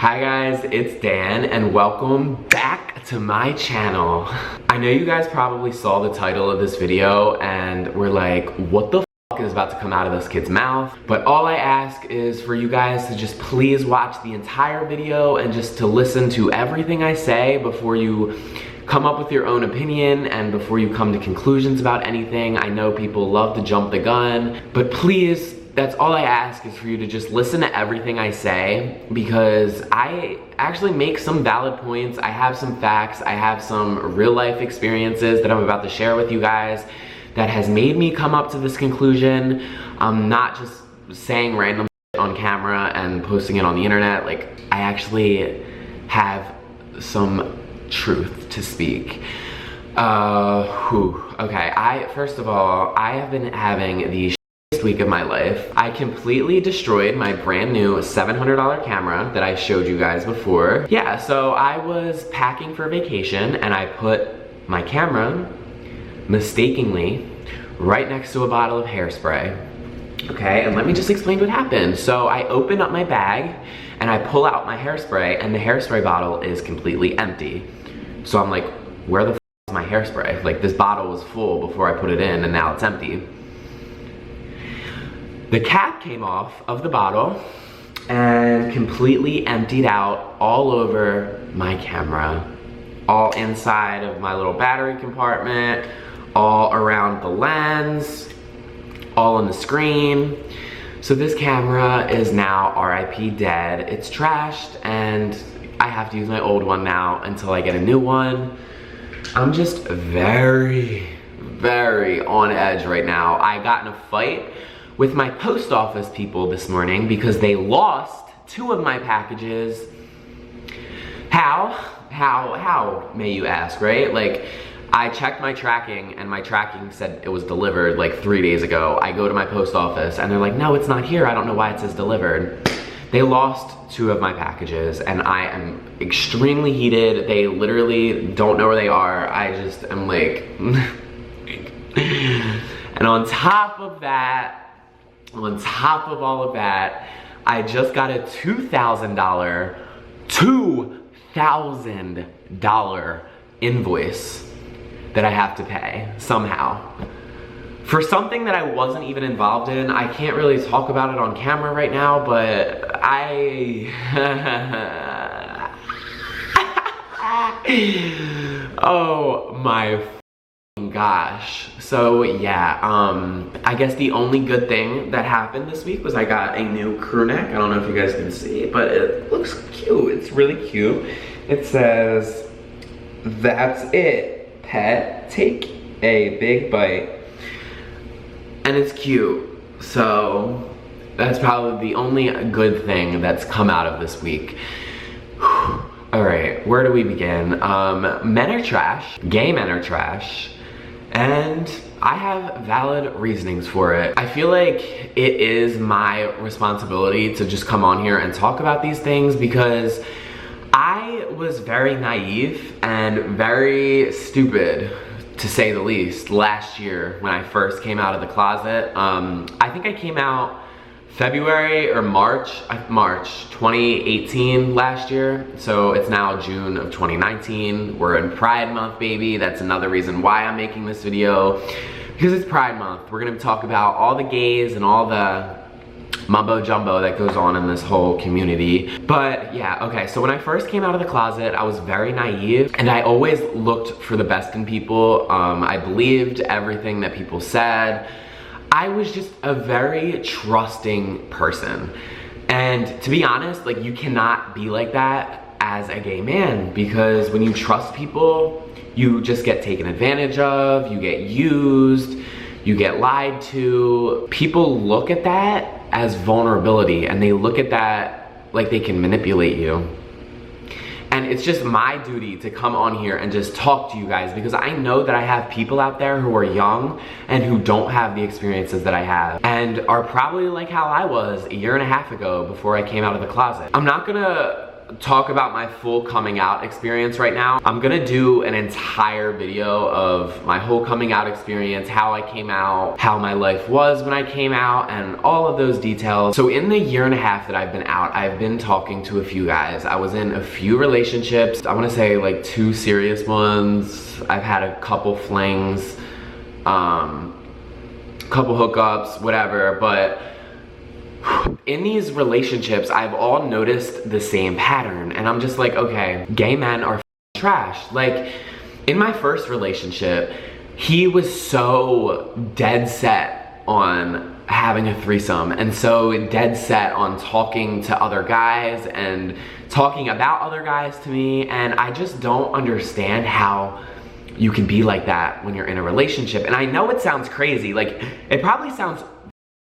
Hi guys, it's Dan and welcome back to my channel. I know you guys probably saw the title of this video and were like, what the f is about to come out of this kid's mouth? But all I ask is for you guys to just please watch the entire video and just to listen to everything I say before you come up with your own opinion and before you come to conclusions about anything. I know people love to jump the gun, but please, that's all I ask is for you to just listen to everything I say, because I actually make some valid points. I have some facts. I have some real life experiences that I'm about to share with you guys that has made me come up to this conclusion. I'm not just saying random shit on camera and posting it on the internet. Like, I actually have some truth to speak. Okay, first of all, I have been having the week of my life. I completely destroyed my brand new $700 camera that I showed you guys before. Yeah, so I was packing for vacation and I put my camera mistakenly right next to a bottle of hairspray. Okay, and let me just explain what happened. So I open up my bag and I pull out my hairspray and the hairspray bottle is completely empty. So I'm like, where the f is my hairspray? Like, this bottle was full before I put it in and now it's empty. The cap came off of the bottle and completely emptied out all over my camera. All inside of my little battery compartment, all around the lens, all on the screen. So this camera is now RIP dead. It's trashed and I have to use my old one now until I get a new one. I'm just very on edge right now. I got in a fight with my post office people this morning because they lost 2 of my packages. How, may you ask, right? Like, I checked my tracking and my tracking said it was delivered like 3 days ago. I go to my post office and they're like, no, it's not here. I don't know why it says delivered. They lost 2 of my packages and I am extremely heated. They literally don't know where they are. I just am like, and on top of all of that, I just got a $2,000 invoice that I have to pay somehow for something that I wasn't even involved in. I can't really talk about it on camera right now, but oh my gosh. So yeah, I guess the only good thing that happened this week was I got a new crew neck. I don't know if you guys can see, but it looks cute. It's really cute. It says, "That's it, pet. Take a big bite." And it's cute. So that's probably the only good thing that's come out of this week. All right, where do we begin? Men are trash. Gay men are trash. And I have valid reasonings for it. I feel like it is my responsibility to just come on here and talk about these things because I was very naive and very stupid, to say the least, last year when I first came out of the closet. I think I came out February or March 2018 last year. So it's now June of 2019. We're in Pride Month, baby. That's another reason why I'm making this video, because it's Pride Month. We're gonna talk about all the gays and all the mumbo jumbo that goes on in this whole community. But yeah, okay, so when I first came out of the closet, I was very naive and I always looked for the best in people. I believed everything that people said. I was just a very trusting person. And to be honest, like, you cannot be like that as a gay man, because when you trust people, you just get taken advantage of, you get used, you get lied to. People look at that as vulnerability and they look at that like they can manipulate you. And it's just my duty to come on here and just talk to you guys, because I know that I have people out there who are young and who don't have the experiences that I have and are probably like how I was a year and a half ago before I came out of the closet. I'm not gonna talk about my full coming out experience right now. I'm gonna do an entire video of my whole coming out experience, how I came out, how my life was when I came out, and all of those details. So in the year and a half that I've been out, I've been talking to a few guys. I was in a few relationships. I wanna say like 2 serious ones. I've had a couple flings, couple hookups, whatever, but in these relationships, I've all noticed the same pattern, and I'm just like, okay, gay men are trash. Like, in my first relationship, he was so dead set on having a threesome, and so dead set on talking to other guys and talking about other guys to me, and I just don't understand how you can be like that when you're in a relationship. And I know it sounds crazy, like, it probably sounds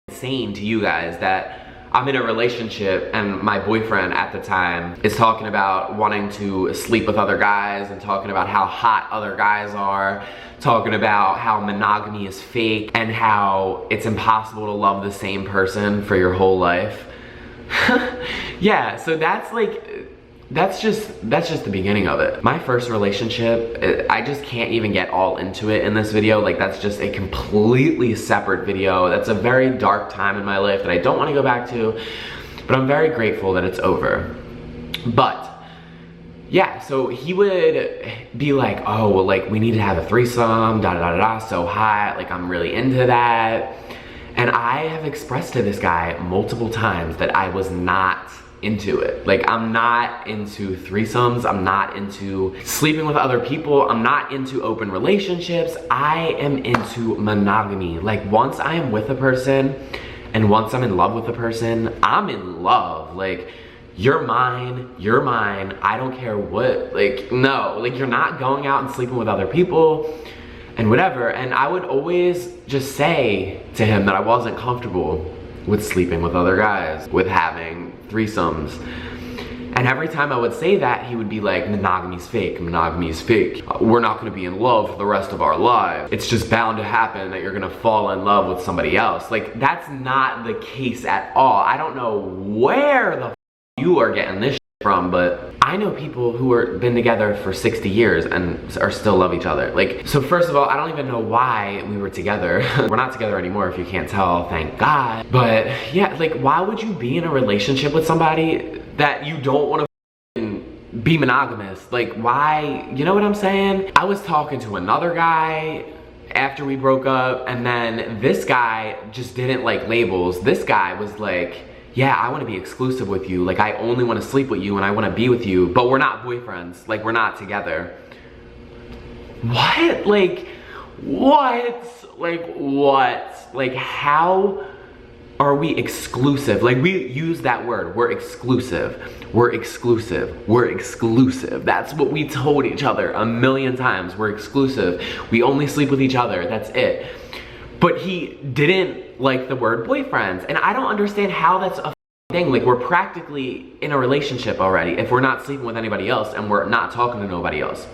insane to you guys that I'm in a relationship and my boyfriend at the time is talking about wanting to sleep with other guys and talking about how hot other guys are, talking about how monogamy is fake and how it's impossible to love the same person for your whole life. Yeah, so that's like, that's just the beginning of it. My first relationship, I just can't even get all into it in this video. Like, that's just a completely separate video. That's a very dark time in my life that I don't want to go back to, but I'm very grateful that it's over. But yeah, so he would be like, oh, well, like, we need to have a threesome, da da da da, so hot, like, I'm really into that. And I have expressed to this guy multiple times that I was not into it. Like, I'm not into threesomes, I'm not into sleeping with other people, I'm not into open relationships. I am into monogamy. Like, once I am with a person and once I'm in love with a person, I'm in love. Like, you're mine, I don't care what, like, no, like, you're not going out and sleeping with other people and whatever. And I would always just say to him that I wasn't comfortable with sleeping with other guys, with having threesomes. And every time I would say that, he would be like, monogamy's fake, monogamy's fake. We're not gonna be in love for the rest of our lives. It's just bound to happen that you're gonna fall in love with somebody else. Like, that's not the case at all. I don't know where the f you are getting this from, but I know people who are been together for 60 years and are still love each other. Like, so first of all, I don't even know why we were together. We're not together anymore, if you can't tell, thank God. But yeah, like, why would you be in a relationship with somebody that you don't want to be monogamous? Like, why, you know what I'm saying? I was talking to another guy after we broke up, and then this guy just didn't like labels. This guy was like, yeah, I want to be exclusive with you. Like, I only want to sleep with you and I want to be with you, but we're not boyfriends. Like, we're not together. What? Like, what? Like, what? Like, how are we exclusive? Like, we use that word. We're exclusive. We're exclusive. We're exclusive. That's what we told each other a million times. We're exclusive. We only sleep with each other. That's it. But he didn't like the word boyfriends, and I don't understand how that's a thing. Like, we're practically in a relationship already if we're not sleeping with anybody else and we're not talking to nobody else,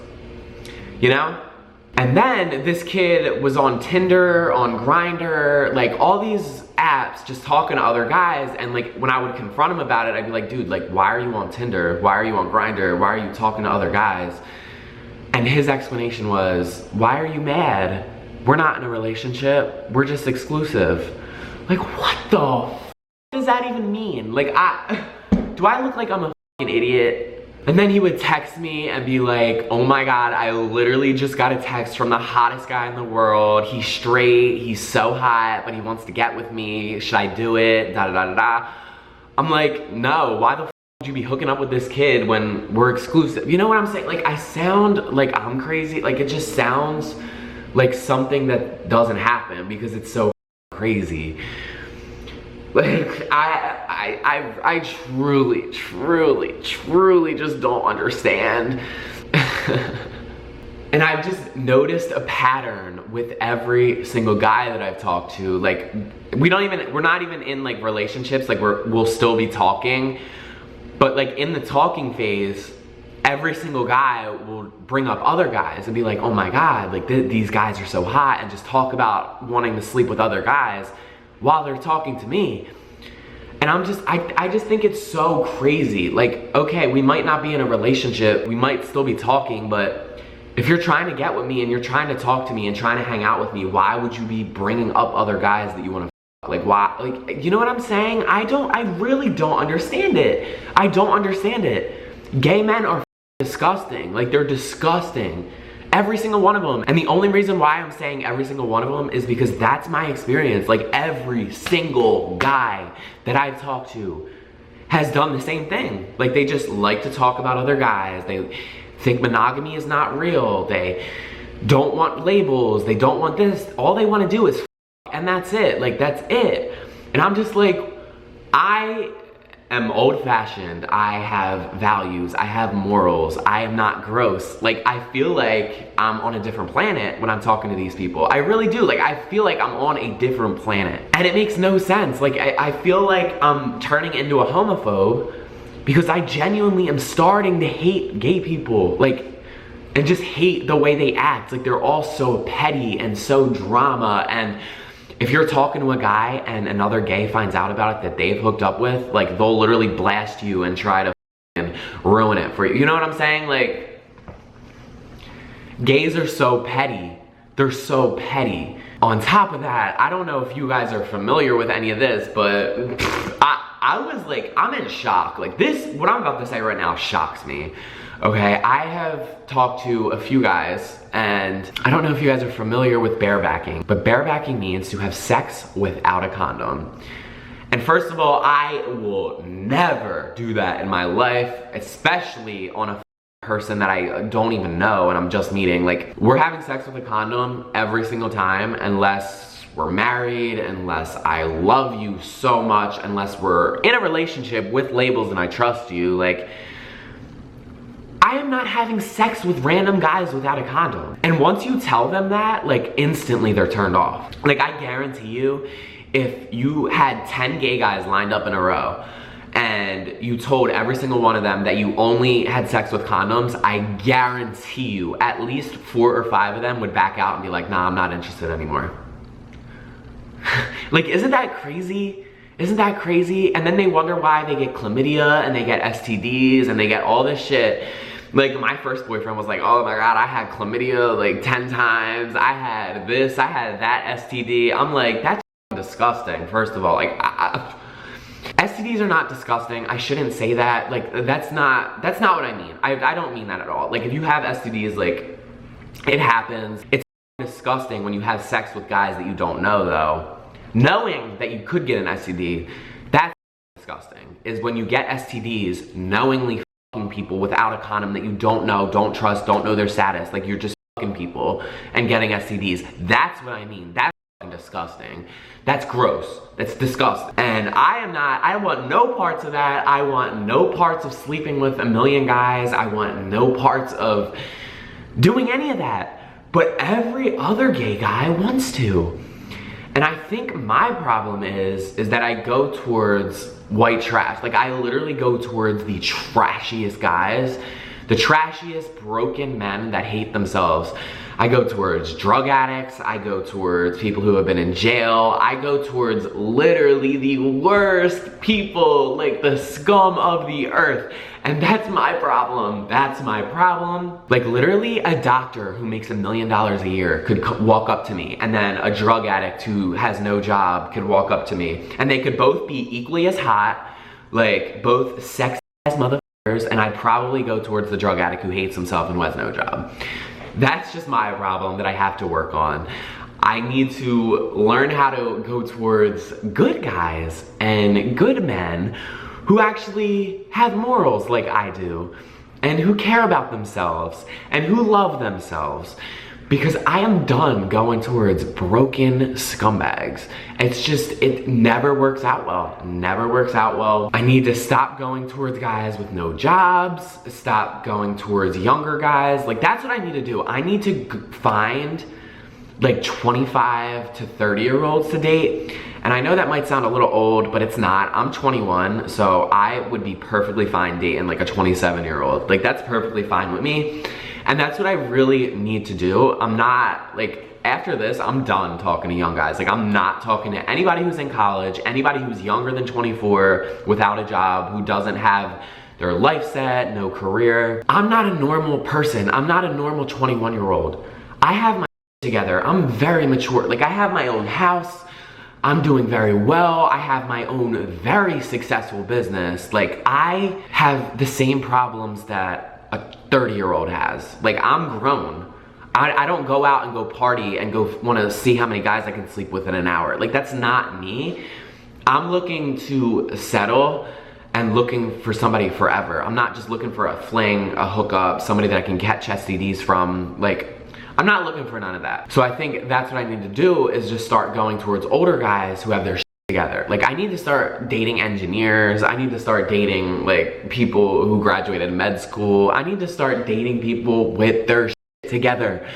you know? And then this kid was on Tinder, on Grindr, like all these apps, just talking to other guys, and like when I would confront him about it, I'd be like, dude, like, why are you on Tinder? Why are you on Grindr? Why are you talking to other guys? And his explanation was, why are you mad? We're not in a relationship, we're just exclusive. Like, what the f does that even mean? Like, do I look like I'm a fucking idiot? And then he would text me and be like, oh my God, I literally just got a text from the hottest guy in the world. He's straight, he's so hot, but he wants to get with me. Should I do it? Da da da da da. I'm like, no, why the f would you be hooking up with this kid when we're exclusive? You know what I'm saying? Like, I sound like I'm crazy. Like, it just sounds like something that doesn't happen because it's so crazy. Like, I truly just don't understand. And I've just noticed a pattern with every single guy that I've talked to. Like, we're not even in like relationships. Like, we'll still be talking, but like in the talking phase, every single guy will bring up other guys and be like, oh my God, like these guys are so hot, and just talk about wanting to sleep with other guys while they're talking to me. And I just think it's so crazy. Like, okay, we might not be in a relationship, we might still be talking, but if you're trying to get with me and you're trying to talk to me and trying to hang out with me, why would you be bringing up other guys that you want to like, why? Like, you know what I'm saying? I really don't understand it. I don't understand it. Gay men are disgusting. Like, they're disgusting. Every single one of them. And the only reason why I'm saying every single one of them is because that's my experience. Like, every single guy that I've talked to has done the same thing. Like, they just like to talk about other guys. They think monogamy is not real. They don't want labels. They don't want this. All they want to do is and that's it. Like, that's it. And I'm just like, I am old-fashioned. I have values. I have morals. I am not gross. Like, I feel like I'm on a different planet when I'm talking to these people. I really do. Like, I feel like I'm on a different planet. And it makes no sense. Like, I feel like I'm turning into a homophobe because I genuinely am starting to hate gay people. Like, and just hate the way they act. Like, they're all so petty and so drama. And if you're talking to a guy and another gay finds out about it that they've hooked up with, like, they'll literally blast you and try to ruin it for you. You know what I'm saying? Like, gays are so petty. They're so petty. On top of that, I don't know if you guys are familiar with any of this, but I was like, I'm in shock. Like, this, what I'm about to say right now shocks me. Okay, I have talked to a few guys, and I don't know if you guys are familiar with barebacking, but barebacking means to have sex without a condom. And first of all, I will never do that in my life, especially on a person that I don't even know and I'm just meeting. Like, we're having sex with a condom every single time unless we're married, unless I love you so much, unless we're in a relationship with labels and I trust you. Like, I am not having sex with random guys without a condom. And once you tell them that, like, instantly they're turned off. Like, I guarantee you, if you had 10 gay guys lined up in a row and you told every single one of them that you only had sex with condoms, I guarantee you at least 4 or 5 of them would back out and be like, nah, I'm not interested anymore. Like, isn't that crazy? Isn't that crazy? And then they wonder why they get chlamydia and they get STDs and they get all this shit. Like, my first boyfriend was like, oh my God, I had chlamydia like 10 times. I had this, I had that STD. I'm like, that's disgusting, first of all. Like, STDs are not disgusting. I shouldn't say that. Like, that's not what I mean. I don't mean that at all. Like, if you have STDs, like, it happens. It's disgusting when you have sex with guys that you don't know, though. Knowing that you could get an STD, that's disgusting. Is when you get STDs knowingly fucking people without a condom that you don't know, don't trust, don't know their status. Like, you're just fucking people and getting STDs. That's what I mean. That's disgusting. That's gross. That's disgusting. And I want no parts of that. I want no parts of sleeping with a million guys. I want no parts of doing any of that. But every other gay guy wants to. And I think my problem is that I go towards white trash. Like, I literally go towards the trashiest guys, the trashiest broken men that hate themselves. I go towards drug addicts. I go towards people who have been in jail. I go towards literally the worst people, like the scum of the earth. And that's my problem. That's my problem. Like, literally a doctor who makes $1 million a year could walk up to me, and then a drug addict who has no job could walk up to me, and they could both be equally as hot, like both sexy as motherfuckers, and I'd probably go towards the drug addict who hates himself and who has no job. That's just my problem that I have to work on. I need to learn how to go towards good guys and good men who actually have morals like I do, and who care about themselves, and who love themselves. Because I am done going towards broken scumbags. It's just, it never works out well. Never works out well. I need to stop going towards guys with no jobs, stop going towards younger guys. Like, that's what I need to do. I need to find like 25 to 30-year-olds to date. And I know that might sound a little old, but it's not. I'm 21, so I would be perfectly fine dating like a 27-year-old. Like, that's perfectly fine with me. And that's what I really need to do. I'm not, like, after this, I'm done talking to young guys. Like, I'm not talking to anybody who's in college, anybody who's younger than 24, without a job, who doesn't have their life set, no career. I'm not a normal person. I'm not a normal 21-year-old. I have my together. I'm very mature. Like, I have my own house. I'm doing very well. I have my own very successful business. Like, I have the same problems that a 30-year-old has. Like, I'm grown. I don't go out and go party and go want to see how many guys I can sleep with in an hour. Like, that's not me. I'm looking to settle and looking for somebody forever. I'm not just looking for a fling, a hookup, somebody that I can catch STDs from. Like, I'm not looking for none of that. So I think that's what I need to do, is just start going towards older guys who have their shit together. Like, I need to start dating engineers. I need to start dating, like, people who graduated med school. I need to start dating people with their shit together.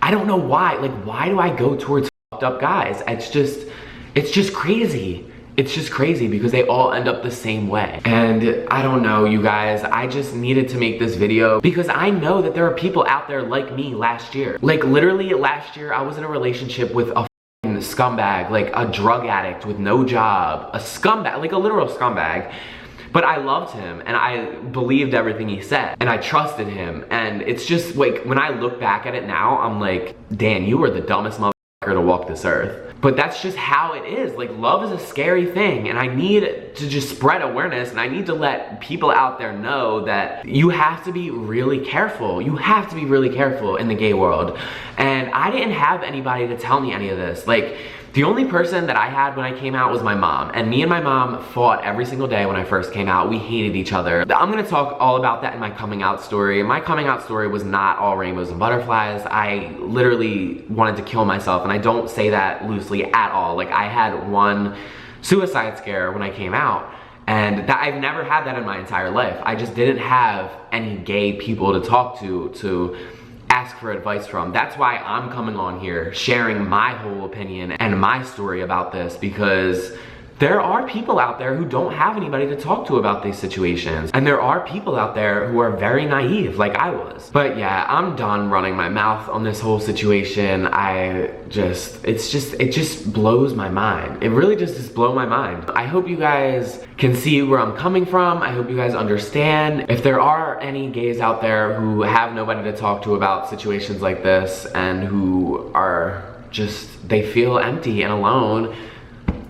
I don't know why. Like, why do I go towards fucked up guys? It's just crazy. It's just crazy because they all end up the same way. And I don't know, you guys, I just needed to make this video because I know that there are people out there like me last year. Like, literally last year, I was in a relationship with a scumbag, like a drug addict with no job, a scumbag, like a literal scumbag. But I loved him and I believed everything he said and I trusted him. And it's just like, when I look back at it now, I'm like, Dan, you were the dumbest motherfucker to walk this earth. But that's just how it is. Like, love is a scary thing, and I need to just spread awareness, and I need to let people out there know that you have to be really careful. You have to be really careful in the gay world. And I didn't have anybody to tell me any of this. Like, the only person that I had when I came out was my mom, and me and my mom fought every single day when I first came out. We hated each other. I'm gonna talk all about that in my coming out story. My coming out story was not all rainbows and butterflies. I literally wanted to kill myself, and I don't say that loosely at all. Like, I had one suicide scare when I came out, and I've never had that in my entire life. I just didn't have any gay people to talk to ask for advice from. That's why I'm coming on here sharing my whole opinion and my story about this, because there are people out there who don't have anybody to talk to about these situations. And there are people out there who are very naive, like I was. But yeah, I'm done running my mouth on this whole situation. It just blows my mind. It really just blows my mind. I hope you guys can see where I'm coming from. I hope you guys understand. If there are any gays out there who have nobody to talk to about situations like this and who are just, they feel empty and alone,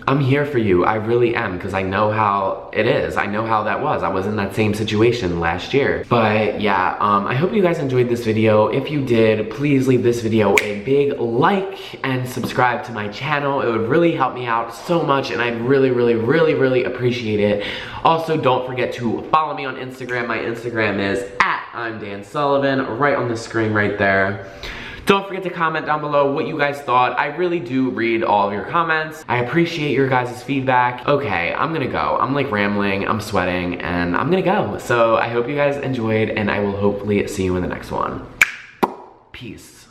I'm here for you. I really am, because I know how it is. I know how that was. I was in that same situation last year. But yeah, I hope you guys enjoyed this video. If you did, please leave this video a big like and subscribe to my channel. It would really help me out so much, and I'd really appreciate it. Also, don't forget to follow me on Instagram. My Instagram is @imdansullivan, right on the screen right there. Don't forget to comment down below what you guys thought. I really do read all of your comments. I appreciate your guys' feedback. Okay, I'm gonna go. I'm like rambling, I'm sweating, and I'm gonna go. So I hope you guys enjoyed, and I will hopefully see you in the next one. Peace.